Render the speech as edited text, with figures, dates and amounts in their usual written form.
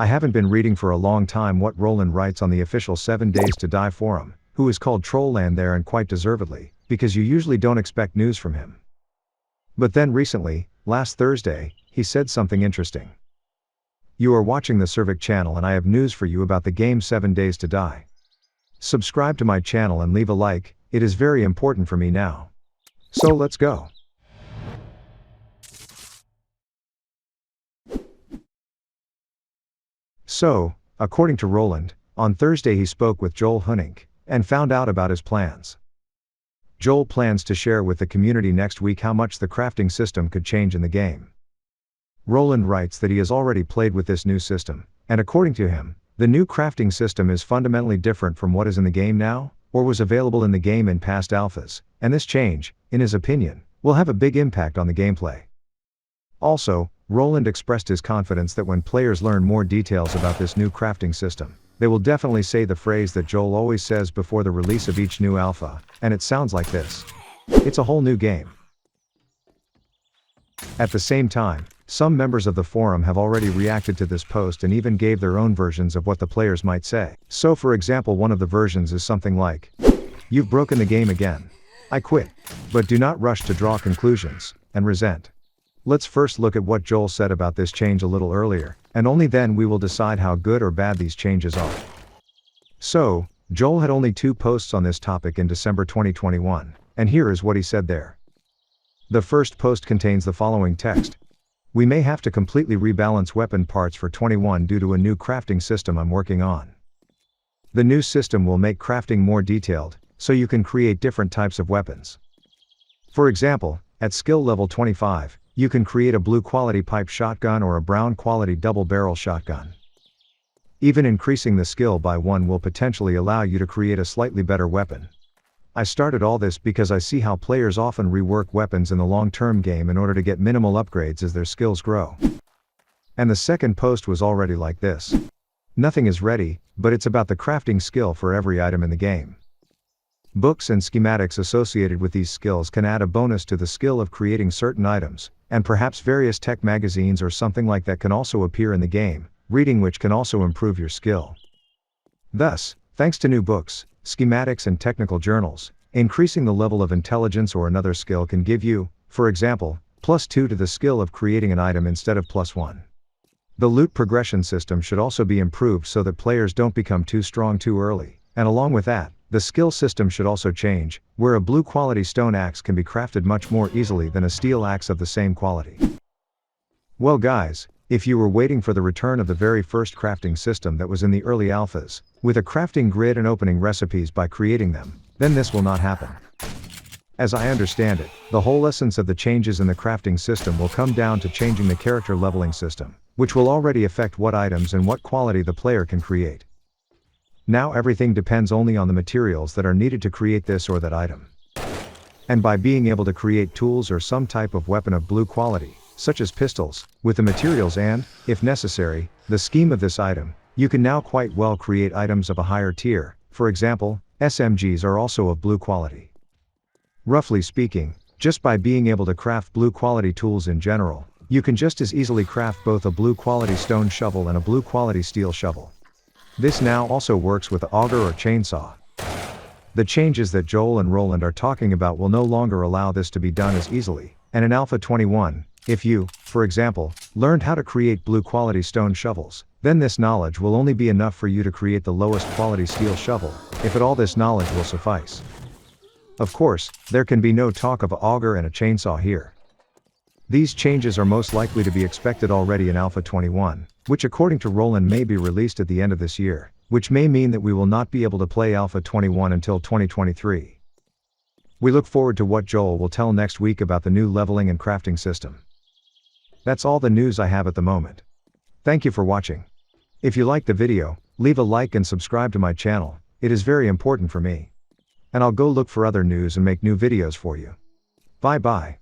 I haven't been reading for a long time what Roland writes on the official 7 Days to Die forum, who is called ROLAND there, and quite deservedly, because you usually don't expect news from him. But then recently, last Thursday, he said something interesting. You are watching the Survic channel and I have news for you about the game 7 Days to Die. Subscribe to my channel and leave a like, it is very important for me now. So let's go. So, according to Roland, on Thursday he spoke with Joel Hunink, and found out about his plans. Joel plans to share with the community next week how much the crafting system could change in the game. Roland writes that he has already played with this new system, and according to him, the new crafting system is fundamentally different from what is in the game now, or was available in the game in past alphas, and this change, in his opinion, will have a big impact on the gameplay. Also, Roland expressed his confidence that when players learn more details about this new crafting system, they will definitely say the phrase that Joel always says before the release of each new alpha, and it sounds like this. It's a whole new game. At the same time, some members of the forum have already reacted to this post and even gave their own versions of what the players might say. So for example, one of the versions is something like, "You've broken the game again. I quit. But do not rush to draw conclusions, and resent." Let's first look at what Joel said about this change a little earlier, and only then we will decide how good or bad these changes are. So, Joel had only 2 posts on this topic in December 2021, and here is what he said there. The first post contains the following text. We may have to completely rebalance weapon parts for 21 due to a new crafting system I'm working on. The new system will make crafting more detailed, so you can create different types of weapons. For example, at skill level 25, you can create a blue quality pipe shotgun or a brown quality double barrel shotgun. Even increasing the skill by 1 will potentially allow you to create a slightly better weapon. I started all this because I see how players often rework weapons in the long-term game in order to get minimal upgrades as their skills grow. And the second post was already like this. Nothing is ready, but it's about the crafting skill for every item in the game. Books and schematics associated with these skills can add a bonus to the skill of creating certain items, and perhaps various tech magazines or something like that can also appear in the game, reading which can also improve your skill. Thus, thanks to new books, schematics and technical journals, increasing the level of intelligence or another skill can give you, for example, +2 to the skill of creating an item instead of +1. The loot progression system should also be improved so that players don't become too strong too early, and along with that, the skill system should also change, where a blue quality stone axe can be crafted much more easily than a steel axe of the same quality. Well guys, if you were waiting for the return of the very first crafting system that was in the early alphas, with a crafting grid and opening recipes by creating them, then this will not happen. As I understand it, the whole essence of the changes in the crafting system will come down to changing the character leveling system, which will already affect what items and what quality the player can create. Now everything depends only on the materials that are needed to create this or that item. And by being able to create tools or some type of weapon of blue quality, such as pistols, with the materials and, if necessary, the scheme of this item, you can now quite well create items of a higher tier. For example, SMGs are also of blue quality. Roughly speaking, just by being able to craft blue quality tools in general, you can just as easily craft both a blue quality stone shovel and a blue quality steel shovel. This now also works with the auger or chainsaw. The changes that Joel and Roland are talking about will no longer allow this to be done as easily, and in Alpha 21, if you, for example, learned how to create blue quality stone shovels, then this knowledge will only be enough for you to create the lowest quality steel shovel, if at all this knowledge will suffice. Of course, there can be no talk of an auger and a chainsaw here. These changes are most likely to be expected already in Alpha 21, which according to Roland may be released at the end of this year, which may mean that we will not be able to play Alpha 21 until 2023. We look forward to what Joel will tell next week about the new leveling and crafting system. That's all the news I have at the moment. Thank you for watching. If you liked the video, leave a like and subscribe to my channel, it is very important for me. And I'll go look for other news and make new videos for you. Bye bye.